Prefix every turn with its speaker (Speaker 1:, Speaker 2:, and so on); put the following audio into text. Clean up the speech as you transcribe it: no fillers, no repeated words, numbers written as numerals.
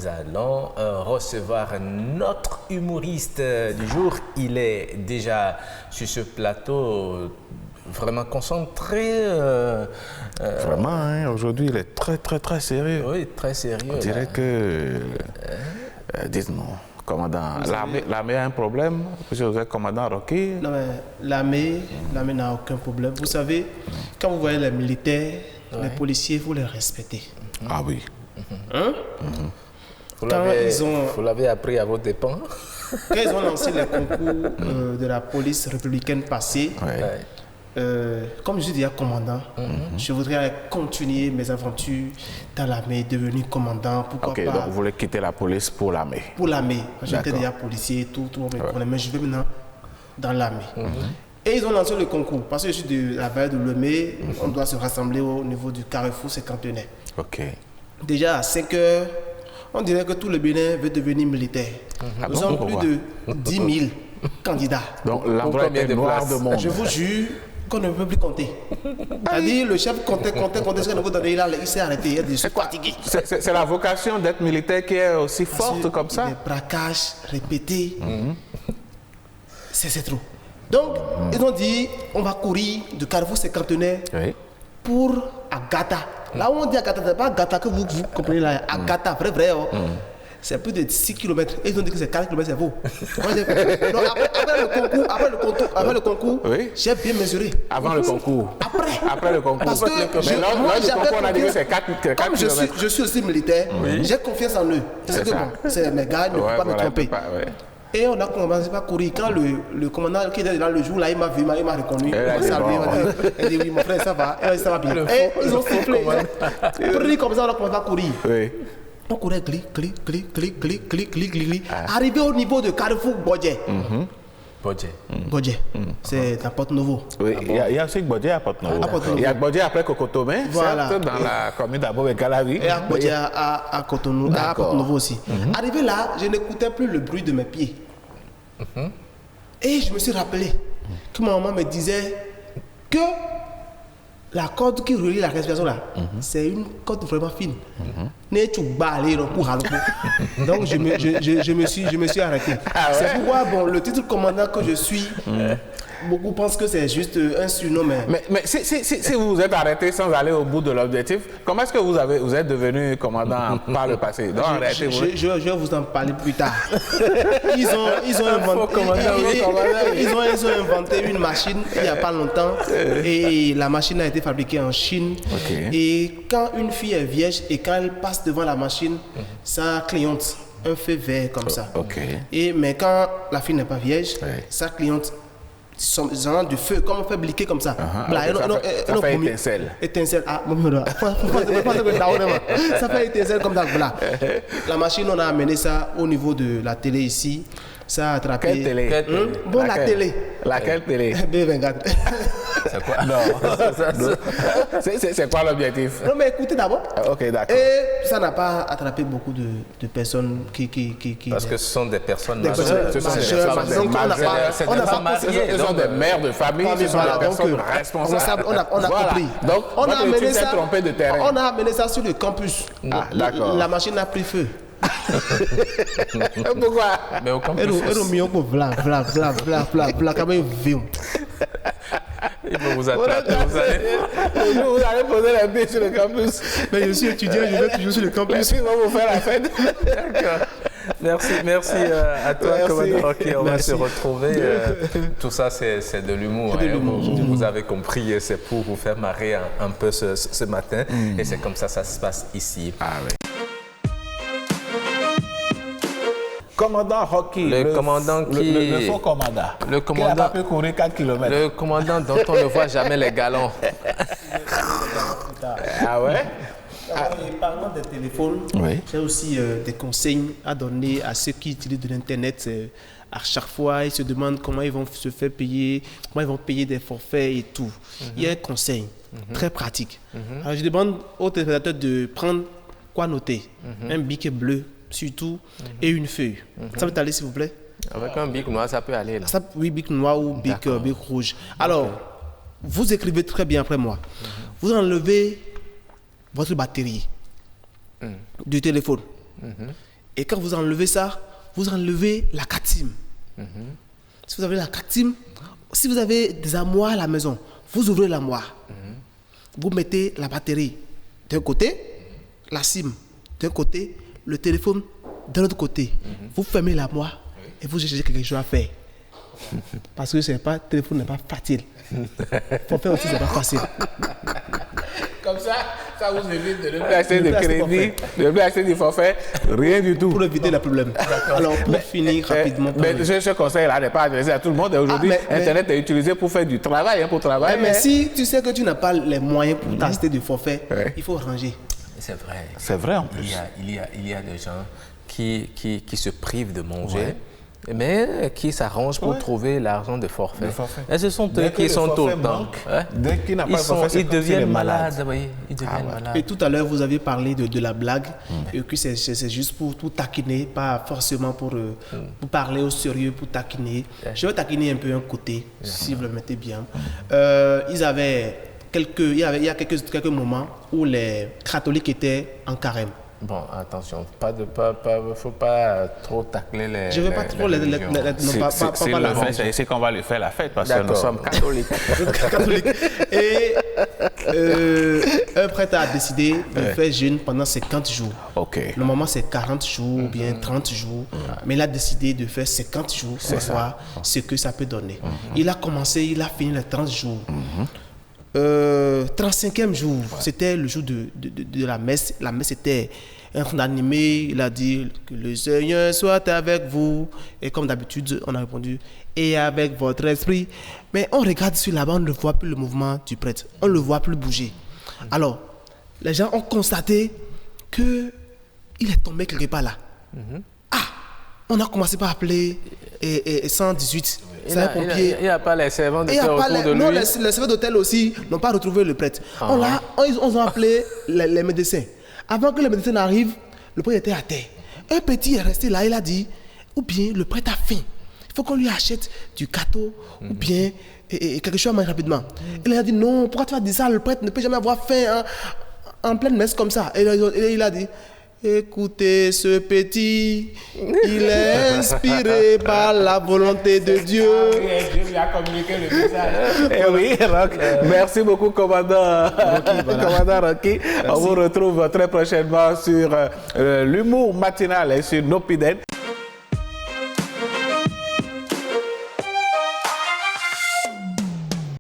Speaker 1: nous allons recevoir notre humoriste du jour. Il est déjà sur ce plateau vraiment concentré.
Speaker 2: Vraiment, hein, aujourd'hui, il est très sérieux.
Speaker 1: Oui, très sérieux.
Speaker 2: On dirait que... dites-moi, commandant, l'armée a un problème? Monsieur vous êtes commandant Rocky?
Speaker 3: Non, mais l'armée n'a aucun problème. Vous savez, quand vous voyez les militaires, les policiers, vous les respectez.
Speaker 2: Ah oui.
Speaker 3: Hein?
Speaker 1: Vous l'avez appris à vos dépens?
Speaker 3: Quand ils ont lancé les concours de la police républicaine passée, comme je suis déjà commandant, je voudrais continuer mes aventures dans l'armée, devenir commandant, pourquoi pas.
Speaker 2: Donc vous voulez quitter la police pour l'armée?
Speaker 3: Pour l'armée. J'étais déjà policier, tout me connaît, mais je vais maintenant dans l'armée. Et ils ont lancé le concours, parce que je suis de la vallée de Lemay, on doit se rassembler au niveau du carrefour cinquantenaire.
Speaker 2: Ok.
Speaker 3: Déjà à 5 heures, on dirait que tout le Bénin veut devenir militaire. Nous sommes plus de 10 000 candidats.
Speaker 2: Donc l'endroit est noir de monde.
Speaker 3: Je vous jure qu'on ne peut plus compter. C'est-à-dire, le chef comptait ce qu'on nous donnait, il s'est arrêté, il s'est fatigué.
Speaker 2: C'est la vocation d'être militaire qui est aussi forte comme ça?
Speaker 3: Les braquages répétés, c'est trop. Donc, ils ont dit, on va courir de Carrefour cinquantenaire pour Agatha. Là où on dit Agatha, c'est pas Agatha que vous comprenez là, Agatha, vrai. C'est plus de 6 km. Et ils ont dit que c'est 4 km, c'est faux. Donc, après le concours, j'ai bien mesuré.
Speaker 2: Avant le concours? Après le concours.
Speaker 3: Parce que
Speaker 2: mais lors du concours, on a dit que c'est 4 km.
Speaker 3: Comme je suis aussi militaire, j'ai confiance en eux. C'est que bon, c'est mes gars, ils ne peuvent pas me tromper. Et on a commencé à courir. Quand le commandant qui était là le jour, là, il m'a vu, il m'a reconnu. Il m'a salué. Il dit oui, mon frère, ça va. Et ça va bien. Et ils ont sifflé. Pris comme ça, on a commencé à courir. On courait, clic. Arrivé au niveau de Carrefour Bodje. Bodje. C'est à Porte-Nouveau.
Speaker 2: Oui, il y a aussi Bodje à Porte-Nouveau. Il y a Bodje après Cocotomé, certes, dans la commune d'Abo et Calavi.
Speaker 3: Et à Bodje à Porte-Nouveau aussi. Arrivé là, je n'écoutais plus le bruit de mes pieds. Et je me suis rappelé que ma maman me disait que la corde qui relie la respiration là, c'est une corde vraiment fine. Donc je me suis arrêté. C'est pourquoi le titre commandant que je suis, beaucoup pensent que c'est juste un surnom.
Speaker 2: Mais si vous vous êtes arrêté sans aller au bout de l'objectif, comment est-ce que vous êtes devenu commandant par le passé?
Speaker 3: Je vais vous en parler plus tard. Ils ont inventé une machine il n'y a pas longtemps et la machine a été fabriquée en Chine. Et quand une fille est vierge et quand elle passe devant la machine, ça clignote un feu vert comme ça. Mais quand la fille n'est pas vierge, ça clignote genre de feu, comme on fait bliquer comme ça.
Speaker 2: Ça fait étincelle.
Speaker 3: Étincelle. Ça fait étincelle comme ça. La machine, on a amené ça au niveau de la télé ici. Ça a attrapé.
Speaker 2: Quelle télé?
Speaker 3: La télé.
Speaker 2: Laquelle télé?
Speaker 3: B24.
Speaker 2: C'est quoi? Non. C'est quoi l'objectif?
Speaker 3: Non, mais écoutez d'abord.
Speaker 2: Ok, d'accord.
Speaker 3: Et ça n'a pas attrapé beaucoup de personnes qui.
Speaker 1: Parce que ce sont des personnes
Speaker 2: majeures. Ce sont des mères de famille, ce sont des personnes responsables.
Speaker 3: On a compris.
Speaker 2: Donc,
Speaker 3: on a amené ça.
Speaker 2: Trompé de terrain.
Speaker 3: On a amené ça sur le campus.
Speaker 2: Ah, d'accord.
Speaker 3: La machine a pris feu.
Speaker 2: Pourquoi?
Speaker 1: Mais au campus. Vous
Speaker 2: allez poser la pied sur le campus.
Speaker 3: Mais je suis étudiant, je vais toujours sur le campus.
Speaker 2: Merci, on va vous faire la fête.
Speaker 1: D'accord. Merci à toi, commandant Rocky. On va se retrouver. Tout ça, c'est de l'humour. Vous avez compris, c'est pour vous faire marrer un peu ce matin. Et c'est comme ça se passe ici.
Speaker 2: Ah oui. Commandant Rocky,
Speaker 1: le commandant qui...
Speaker 2: Le faux commandant.
Speaker 1: Le commandant...
Speaker 2: Qui n'a pas pu courir 4 km.
Speaker 1: Le commandant dont on ne voit jamais les galons.
Speaker 2: Ah ouais?
Speaker 3: Parlant des téléphones, j'ai aussi des conseils à donner à ceux qui utilisent de l'Internet. À chaque fois, ils se demandent comment ils vont se faire payer, comment ils vont payer des forfaits et tout. Il y a un conseil très pratique. Alors, je demande aux téléspectateurs de prendre quoi noter. Un bic bleu, surtout, et une feuille. Ça peut aller, s'il vous plaît?
Speaker 1: Avec un bic noir, ça peut aller là.
Speaker 3: Oui, bic noir ou bic rouge. Alors, vous écrivez très bien après moi. Vous enlevez votre batterie du téléphone. Et quand vous enlevez ça, vous enlevez la CATIM. Si vous avez la CATIM, si vous avez des armoires à la maison, vous ouvrez l'armoire. Vous mettez la batterie d'un côté, la SIM d'un côté, le téléphone de l'autre côté. Vous fermez l'armoire et vous cherchez quelque chose à faire. Parce que le téléphone n'est pas facile. Pour faire aussi, c'est pas facile.
Speaker 2: Comme ça vous évite de ne plus acheter de crédit, de ne plus acheter du forfait, rien du tout.
Speaker 3: Pour éviter les problèmes. Alors, pour finir rapidement.
Speaker 2: Mais ce conseil-là n'est pas adressé à tout le monde. Aujourd'hui, Internet est utilisé pour faire du travail, pour travailler.
Speaker 3: Mais si tu sais que tu n'as pas les moyens pour t'acheter du forfait, il faut ranger.
Speaker 1: C'est vrai.
Speaker 2: C'est vrai en plus.
Speaker 1: Il y a des gens qui se privent de manger. Mais qui s'arrangent pour trouver l'argent de forfait. Et ce sont eux qui sont tout le temps.
Speaker 2: Dès qu'il n'a pas de forfait,
Speaker 1: ils deviennent malades. Ils deviennent malades.
Speaker 3: Et tout à l'heure, vous aviez parlé de la blague, et que c'est juste pour tout taquiner, pas forcément pour parler au sérieux, pour taquiner. Je vais taquiner un peu un côté, si vous le mettez bien. Il y a quelques moments où les catholiques étaient en carême.
Speaker 1: Bon, attention, faut pas trop tacler les.
Speaker 3: Je ne veux pas trop les.
Speaker 2: C'est qu'on va lui faire la fête parce que nous sommes catholiques.
Speaker 3: Et un prêtre a décidé de faire jeûne pendant 50 jours. Normalement, c'est 40 jours ou bien 30 jours. Mais il a décidé de faire 50 jours pour voir ce que ça peut donner. Il a commencé, il a fini les 30 jours. 35e jour, c'était le jour de la messe. La messe était un train d'animé. Il a dit que le Seigneur soit avec vous. Et comme d'habitude, on a répondu et avec votre esprit. Mais on regarde sur là-bas, on ne voit plus le mouvement du prêtre. On ne le voit plus bouger. Alors, les gens ont constaté qu'il est tombé quelque part là. On a commencé par appeler 118.
Speaker 1: Il n'y a pas les servants d'hôtel autour de lui.
Speaker 3: Non, les servants d'hôtel aussi n'ont pas retrouvé le prêtre. Ils ont appelé les médecins. Avant que les médecins n'arrivent, le prêtre était à terre. Un petit est resté là, il a dit, ou bien le prêtre a faim. Il faut qu'on lui achète du gâteau ou bien quelque chose à manger rapidement. Il a dit, non, pourquoi tu vas dire ça? Le prêtre ne peut jamais avoir faim en pleine messe comme ça. Et il a dit, écoutez ce petit, il est inspiré par la volonté de Dieu.
Speaker 2: Dieu lui a communiqué le message. Oui, Rock. Merci beaucoup, commandant Rocky. On vous retrouve très prochainement sur l'humour matinal et sur Nopiden.